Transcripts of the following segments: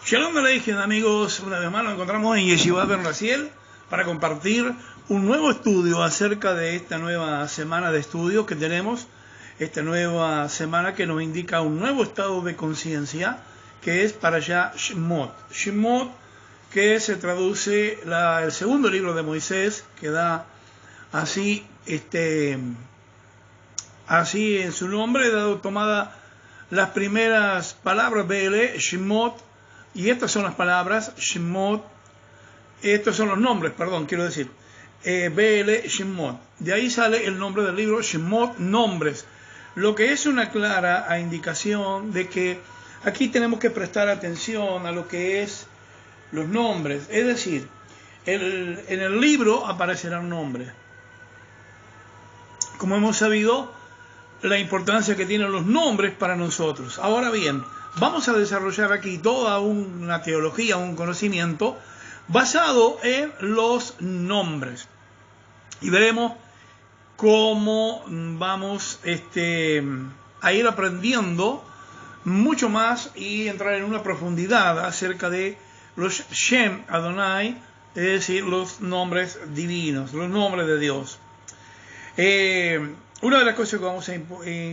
Shalom Aleichem, amigos, una vez más nos encontramos en Yeshiva Ben Raziel para compartir un nuevo estudio acerca de esta nueva semana de estudio que tenemos, esta nueva semana que nos indica un nuevo estado de conciencia, que es Parashá Shemot. Shemot, que se traduce el segundo libro de Moisés, que da así en su nombre, dado tomada las primeras palabras Bele, Shemot, y estas son las palabras Shemot, estos son los nombres, quiero decir, Bele, Shemot. De ahí sale el nombre del libro, Shemot, nombres, lo que es una clara indicación de que aquí tenemos que prestar atención a lo que es los nombres, es decir, en el libro aparecerán nombres. Como hemos sabido, la importancia que tienen los nombres para nosotros. Ahora bien, vamos a desarrollar aquí toda una teología, un conocimiento basado en los nombres. Y veremos cómo vamos a ir aprendiendo mucho más y entrar en una profundidad acerca de los Shem Adonai, es decir, los nombres divinos, los nombres de Dios. Una de las cosas que vamos a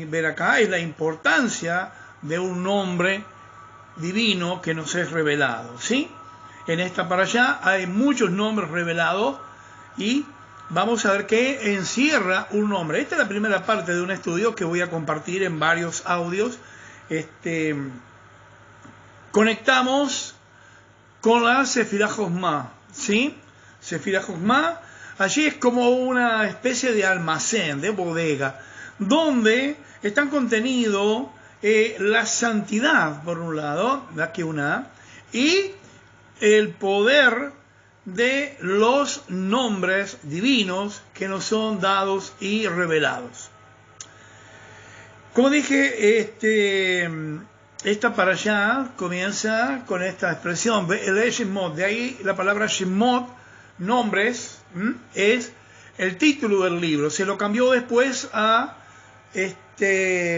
ver acá es la importancia de un nombre divino que nos es revelado, ¿sí? En esta parashá hay muchos nombres revelados y vamos a ver qué encierra un nombre. Esta es la primera parte de un estudio que voy a compartir en varios audios. Conectamos con la Sefirá Josma, ¿sí? Sefirá Josma, allí es como una especie de almacén, de bodega, donde están contenidos la santidad, por un lado, la que una, y el poder de los nombres divinos que nos son dados y revelados. Como dije, esta parashá comienza con esta expresión, el Shemot, de ahí la palabra Shemot, nombres, es el título del libro. Se lo cambió después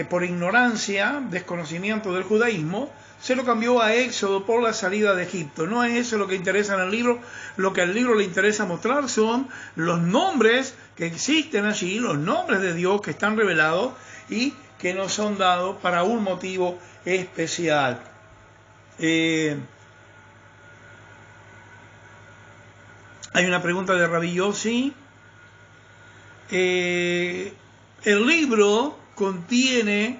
por ignorancia, desconocimiento del judaísmo, se lo cambió a Éxodo por la salida de Egipto. No es eso lo que interesa en el libro. Lo que al libro le interesa mostrar son los nombres que existen allí, los nombres de Dios que están revelados y que nos son dados para un motivo especial. Hay una pregunta de Rabbi Yossi. El libro contiene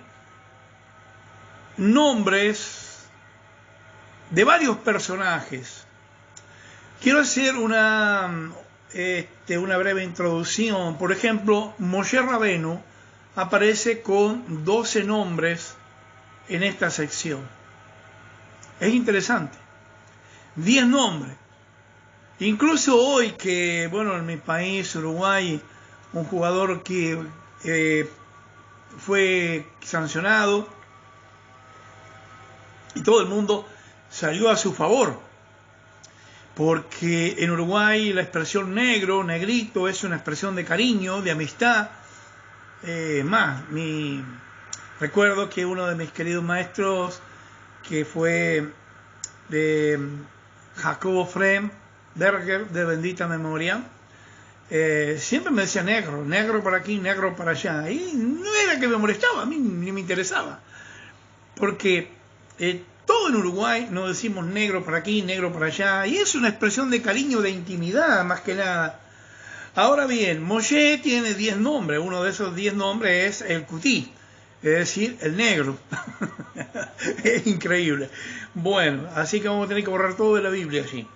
nombres de varios personajes. Quiero hacer una breve introducción. Por ejemplo, Moshe Rabenu aparece con 12 nombres en esta sección. Es interesante. 10 nombres. Incluso hoy que, en mi país, Uruguay, un jugador que fue sancionado y todo el mundo salió a su favor, porque en Uruguay la expresión negro, negrito, es una expresión de cariño, de amistad. Recuerdo que uno de mis queridos maestros, que fue de Jacobo Frem Berger, de bendita memoria, siempre me decía negro, negro para aquí, negro para allá, y no era que me molestaba, a mí ni me interesaba, porque todo en Uruguay nos decimos negro para aquí, negro para allá, y es una expresión de cariño, de intimidad, más que nada. Ahora bien, Moshe tiene 10 nombres, uno de esos 10 nombres es el Kutí, es decir, el negro. Es increíble. Bueno, así que vamos a tener que borrar todo de la Biblia allí.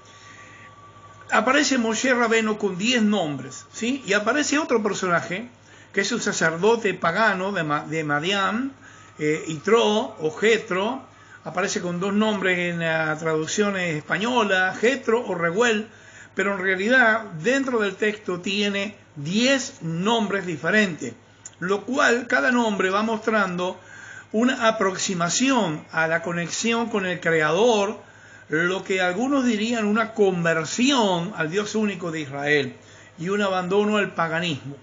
Aparece Moshe Rabenu con 10 nombres, ¿sí? Y aparece otro personaje, que es un sacerdote pagano de Madián, Yitro o Jetro. Aparece con 2 nombres en la traducción española, Jetro o Reguel, pero en realidad dentro del texto tiene 10 nombres diferentes, lo cual cada nombre va mostrando una aproximación a la conexión con el Creador, lo que algunos dirían una conversión al Dios único de Israel y un abandono al paganismo.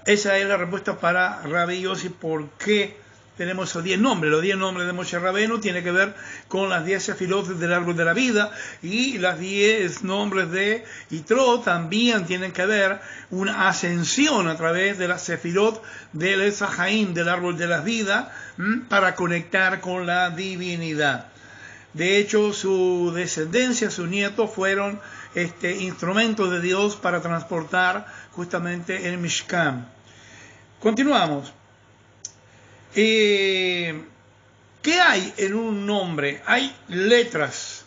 Esa es la respuesta para Rabbi Yossi, por qué tenemos esos 10 nombres. Los 10 nombres de Moshe Rabenu tienen que ver con las 10 sefirot del árbol de la vida, y las 10 nombres de Yitro también tienen que ver una ascensión a través de las sefirot del Etz HaChaim, del árbol de la vida, para conectar con la divinidad. De hecho, su descendencia, sus nietos, fueron instrumentos de Dios para transportar justamente el Mishkan. Continuamos. ¿Qué hay en un nombre? Hay letras,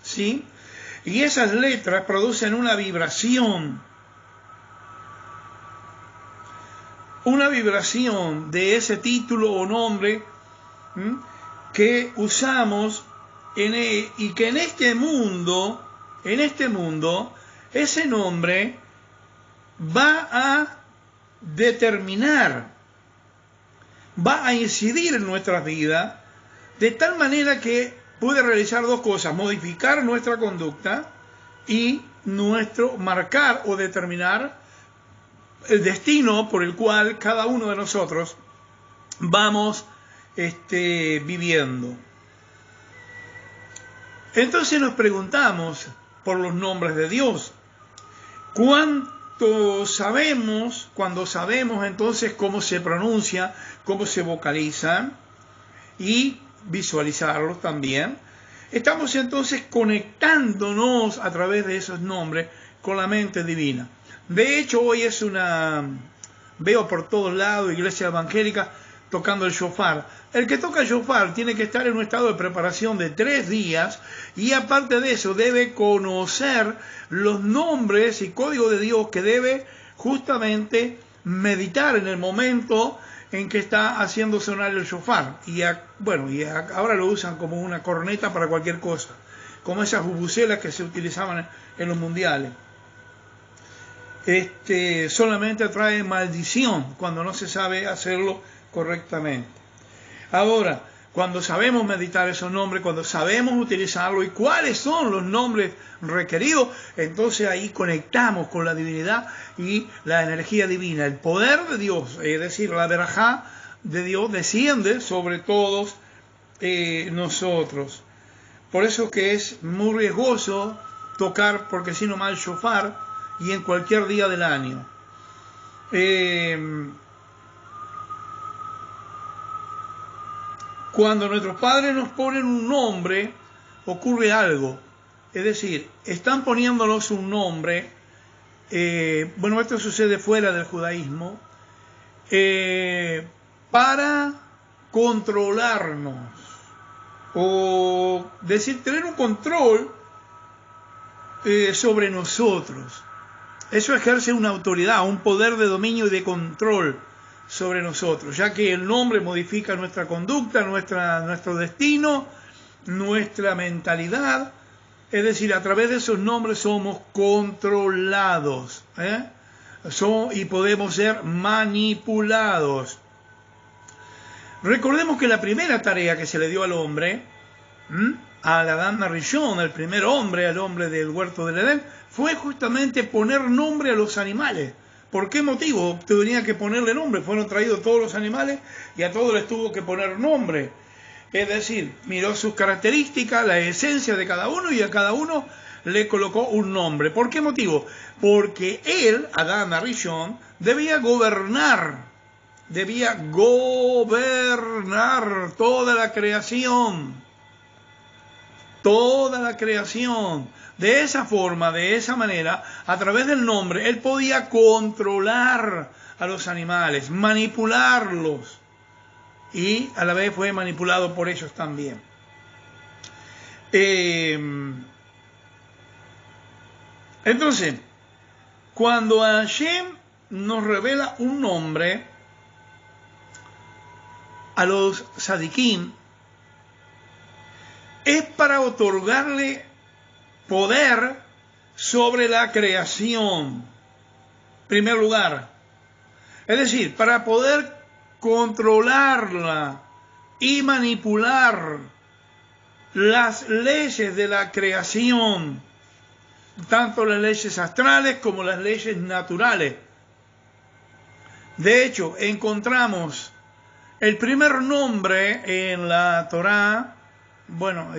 ¿sí? Y esas letras producen una vibración de ese título o nombre que usamos y que en este mundo, ese nombre va a determinar, va a incidir en nuestras vidas, de tal manera que puede realizar dos cosas: modificar nuestra conducta y marcar o determinar el destino por el cual cada uno de nosotros vamos viviendo. Entonces nos preguntamos por los nombres de Dios. Cuando sabemos entonces cómo se pronuncia, cómo se vocaliza, y visualizarlos también, estamos entonces conectándonos a través de esos nombres con la mente divina. De hecho, hoy veo por todos lados iglesia evangélica tocando el shofar. El que toca el shofar tiene que estar en un estado de preparación de 3 días, y aparte de eso debe conocer los nombres y códigos de Dios que debe justamente meditar en el momento en que está haciendo sonar el shofar. Ahora lo usan como una corneta para cualquier cosa, como esas bubucelas que se utilizaban en los mundiales. Solamente trae maldición cuando no se sabe hacerlo correctamente. Ahora, cuando sabemos meditar esos nombres, cuando sabemos utilizarlos y cuáles son los nombres requeridos, entonces ahí conectamos con la divinidad y la energía divina. El poder de Dios, es decir, la verajá de Dios, desciende sobre todos nosotros. Por eso que es muy riesgoso tocar, porque si no mal, el shofar, y en cualquier día del año. Cuando nuestros padres nos ponen un nombre, ocurre algo. Es decir, están poniéndonos un nombre, esto sucede fuera del judaísmo, para controlarnos, o decir, tener un control sobre nosotros. Eso ejerce una autoridad, un poder de dominio y de control sobre nosotros, ya que el nombre modifica nuestra conducta, nuestro destino, nuestra mentalidad. Es decir, a través de esos nombres somos controlados, y podemos ser manipulados. Recordemos que la primera tarea que se le dio al hombre, al Adán Arishon, el primer hombre, al hombre del huerto del Edén, fue justamente poner nombre a los animales. ¿Por qué motivo tenía que ponerle nombre? Fueron traídos todos los animales y a todos les tuvo que poner nombre. Es decir, miró sus características, la esencia de cada uno, y a cada uno le colocó un nombre. ¿Por qué motivo? Porque él, Adán Arishon, debía gobernar toda la creación. Toda la creación. De esa forma, de esa manera, a través del nombre, él podía controlar a los animales, manipularlos, y a la vez fue manipulado por ellos también. Entonces, cuando Hashem nos revela un nombre a los tzadikim, es para otorgarle poder sobre la creación, en primer lugar. Es decir, para poder controlarla y manipular las leyes de la creación, tanto las leyes astrales como las leyes naturales. De hecho, encontramos El primer nombre en la Torá, bueno,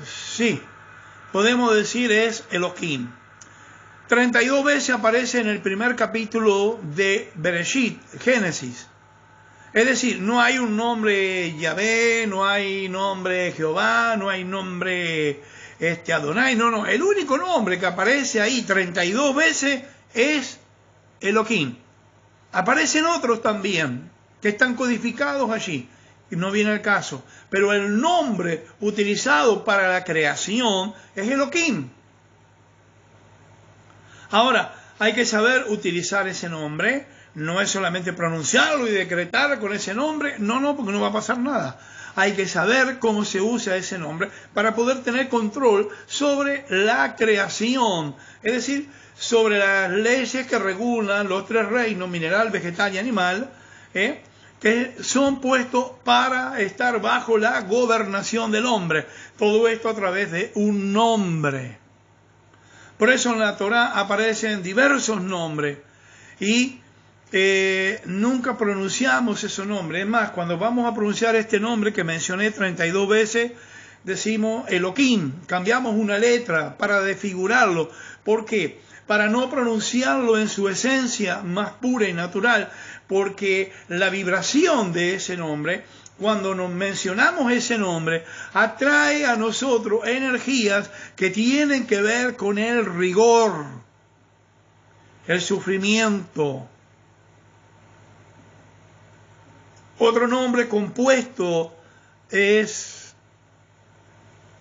sí, podemos decir es Elohim. 32 veces aparece en el primer capítulo de Bereshit, Génesis. Es decir, no hay un nombre Yahvé, no hay nombre Jehová, no hay nombre Adonai, no. El único nombre que aparece ahí 32 veces es Elohim. Aparecen otros también que están codificados allí, y no viene al caso. Pero el nombre utilizado para la creación es Elohim. Ahora, hay que saber utilizar ese nombre. No es solamente pronunciarlo y decretar con ese nombre. No, porque no va a pasar nada. Hay que saber cómo se usa ese nombre para poder tener control sobre la creación. Es decir, sobre las leyes que regulan los tres reinos, mineral, vegetal y animal, que son puestos para estar bajo la gobernación del hombre. Todo esto a través de un nombre. Por eso en la Torá aparecen diversos nombres y nunca pronunciamos esos nombres. Es más, cuando vamos a pronunciar este nombre que mencioné 32 veces, decimos Elohim, cambiamos una letra para desfigurarlo. ¿Por qué? Para no pronunciarlo en su esencia más pura y natural, porque la vibración de ese nombre, cuando nos mencionamos ese nombre, atrae a nosotros energías que tienen que ver con el rigor, el sufrimiento. Otro nombre compuesto es,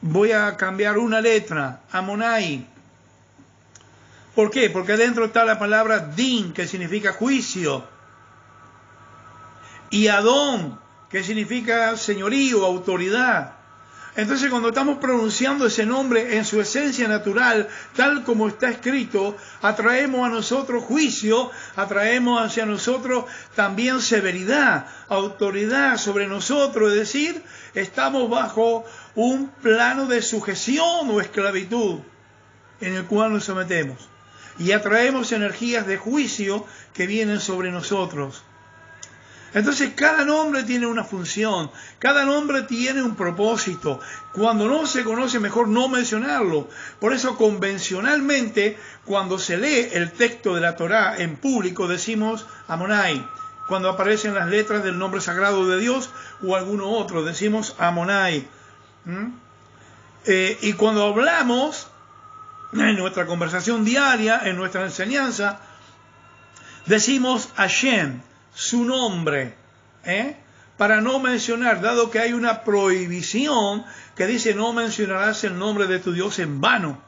voy a cambiar una letra, Amonai. ¿Por qué? Porque adentro está la palabra Din, que significa juicio, y Adón, que significa señorío, autoridad. Entonces, cuando estamos pronunciando ese nombre en su esencia natural, tal como está escrito, atraemos a nosotros juicio, atraemos hacia nosotros también severidad, autoridad sobre nosotros, es decir, estamos bajo un plano de sujeción o esclavitud en el cual nos sometemos. Y atraemos energías de juicio que vienen sobre nosotros. Entonces cada nombre tiene una función, cada nombre tiene un propósito. Cuando no se conoce, mejor no mencionarlo. Por eso convencionalmente, cuando se lee el texto de la Torá en público, decimos Amonai. Cuando aparecen las letras del nombre sagrado de Dios o alguno otro, decimos Amonai. Y cuando hablamos en nuestra conversación diaria, en nuestra enseñanza, decimos Hashem, su nombre, para no mencionar, dado que hay una prohibición que dice no mencionarás el nombre de tu Dios en vano.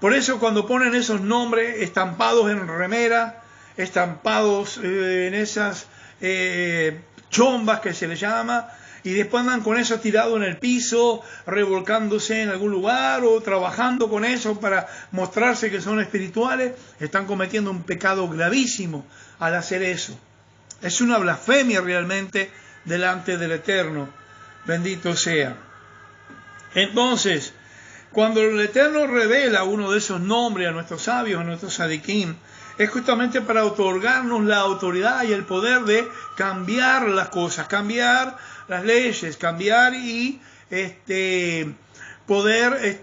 Por eso cuando ponen esos nombres estampados en remera, estampados en esas chombas que se les llama, y después andan con eso tirado en el piso, revolcándose en algún lugar o trabajando con eso para mostrarse que son espirituales, están cometiendo un pecado gravísimo al hacer eso. Es una blasfemia realmente delante del Eterno. Bendito sea. Entonces, cuando el Eterno revela uno de esos nombres a nuestros sabios, a nuestros sadiquín, es justamente para otorgarnos la autoridad y el poder de cambiar las cosas, cambiar las leyes, cambiar y poder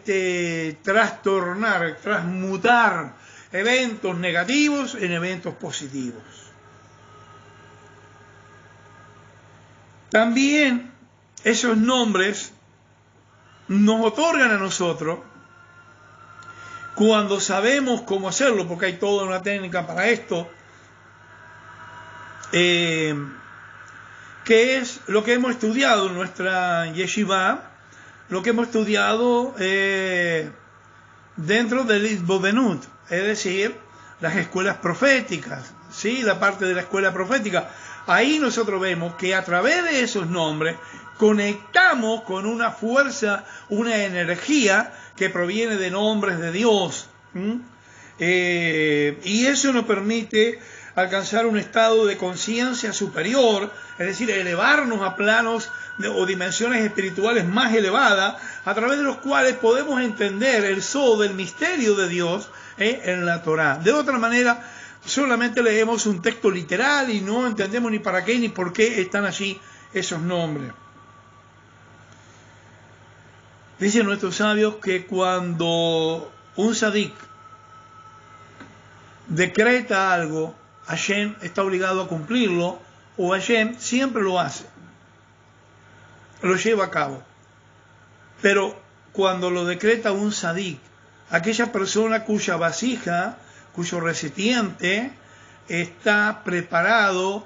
trastornar, transmutar eventos negativos en eventos positivos. También esos nombres nos otorgan a nosotros, cuando sabemos cómo hacerlo, porque hay toda una técnica para esto, que es lo que hemos estudiado en nuestra yeshiva, lo que hemos estudiado dentro del Isbobenut, es decir, las escuelas proféticas, ¿sí? La parte de la escuela profética. Ahí nosotros vemos que a través de esos nombres conectamos con una fuerza, una energía que proviene de nombres de Dios. Y eso nos permite alcanzar un estado de conciencia superior, es decir, elevarnos a planos o dimensiones espirituales más elevadas, a través de los cuales podemos entender el sod del misterio de Dios en la Torá. De otra manera, solamente leemos un texto literal y no entendemos ni para qué ni por qué están allí esos nombres. Dicen nuestros sabios que cuando un sadik decreta algo, Hashem está obligado a cumplirlo, o Hashem siempre lo hace, lo lleva a cabo. Pero cuando lo decreta un sadik, aquella persona cuya vasija, cuyo recipiente está preparado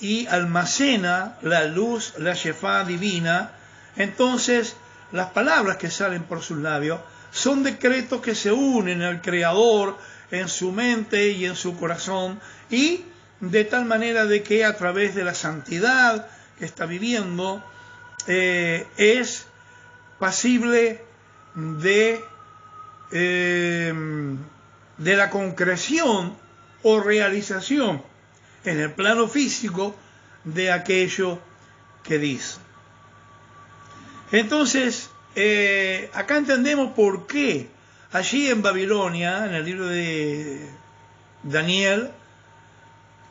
y almacena la luz, la shefá divina, entonces las palabras que salen por sus labios son decretos que se unen al Creador en su mente y en su corazón, y de tal manera de que a través de la santidad que está viviendo es pasible de la concreción o realización en el plano físico de aquello que dice. Entonces, acá entendemos por qué allí en Babilonia, en el libro de Daniel,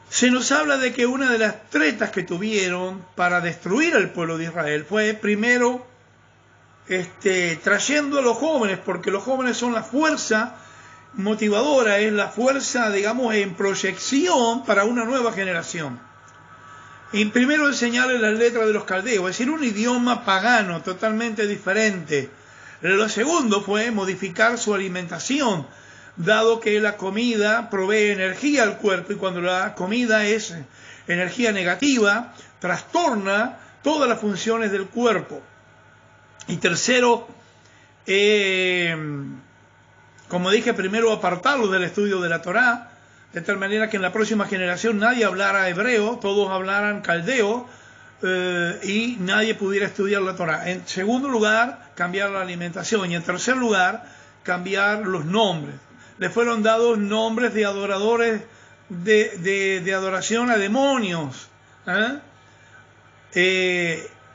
se nos habla de que una de las tretas que tuvieron para destruir al pueblo de Israel fue primero trayendo a los jóvenes, porque los jóvenes son la fuerza motivadora, es la fuerza, digamos, en proyección para una nueva generación. Y primero enseñarles las letras de los caldeos, es decir, un idioma pagano totalmente diferente. Lo segundo fue modificar su alimentación, dado que la comida provee energía al cuerpo, y cuando la comida es energía negativa, trastorna todas las funciones del cuerpo. Y tercero, como dije, primero apartarlos del estudio de la Torá, de tal manera que en la próxima generación nadie hablara hebreo, todos hablaran caldeo, y nadie pudiera estudiar la Torá. En segundo lugar, cambiar la alimentación, y en tercer lugar, cambiar los nombres. Le fueron dados nombres de adoradores de adoración a demonios.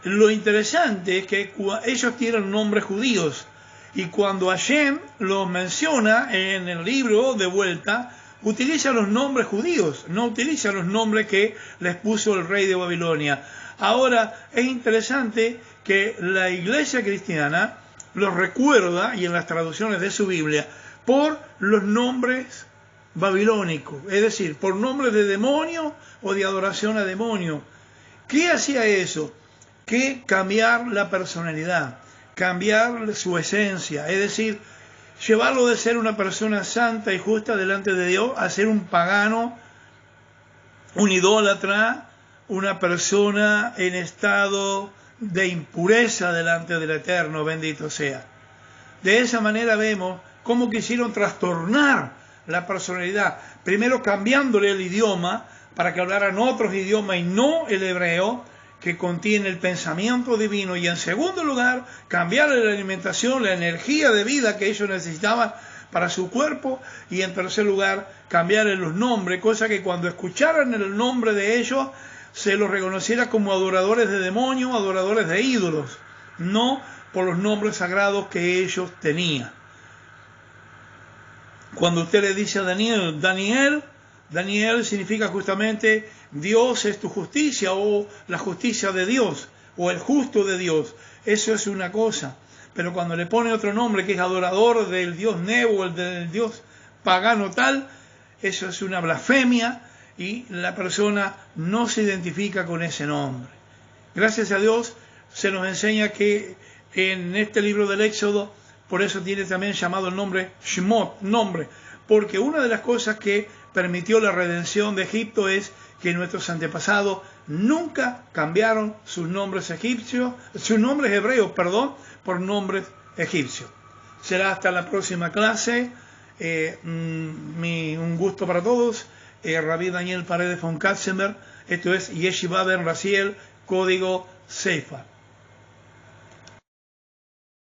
Lo interesante es que ellos tienen nombres judíos, y cuando Hashem los menciona en el libro de vuelta, utiliza los nombres judíos, no utiliza los nombres que les puso el rey de Babilonia. Ahora, es interesante que la iglesia cristiana los recuerda, y en las traducciones de su Biblia, por los nombres babilónicos, es decir, por nombres de demonio o de adoración a demonio. ¿Qué hacía eso? Que cambiar la personalidad, cambiar su esencia, es decir, llevarlo de ser una persona santa y justa delante de Dios a ser un pagano, un idólatra, una persona en estado de impureza delante del Eterno, bendito sea. De esa manera vemos cómo quisieron trastornar la personalidad, primero cambiándole el idioma para que hablaran otros idiomas y no el hebreo, que contiene el pensamiento divino, y en segundo lugar, cambiarle la alimentación, la energía de vida que ellos necesitaban para su cuerpo, y en tercer lugar, cambiarle los nombres, cosa que cuando escucharan el nombre de ellos, se los reconociera como adoradores de demonios, adoradores de ídolos, no por los nombres sagrados que ellos tenían. Cuando usted le dice a Daniel, Daniel significa justamente Dios es tu justicia, o la justicia de Dios, o el justo de Dios. Eso es una cosa. Pero cuando le pone otro nombre, que es adorador del Dios Nebo, el del Dios pagano tal, eso es una blasfemia, y la persona no se identifica con ese nombre. Gracias a Dios se nos enseña que en este libro del Éxodo, por eso tiene también llamado el nombre Shemot, nombre, porque una de las cosas que permitió la redención de Egipto es que nuestros antepasados nunca cambiaron sus nombres egipcios, sus nombres hebreos, por nombres egipcios. Será hasta la próxima clase. Un gusto para todos. Rabí Daniel Paredes von Katzenberg. Esto es Yeshiva Ben Raziel, código Seifa.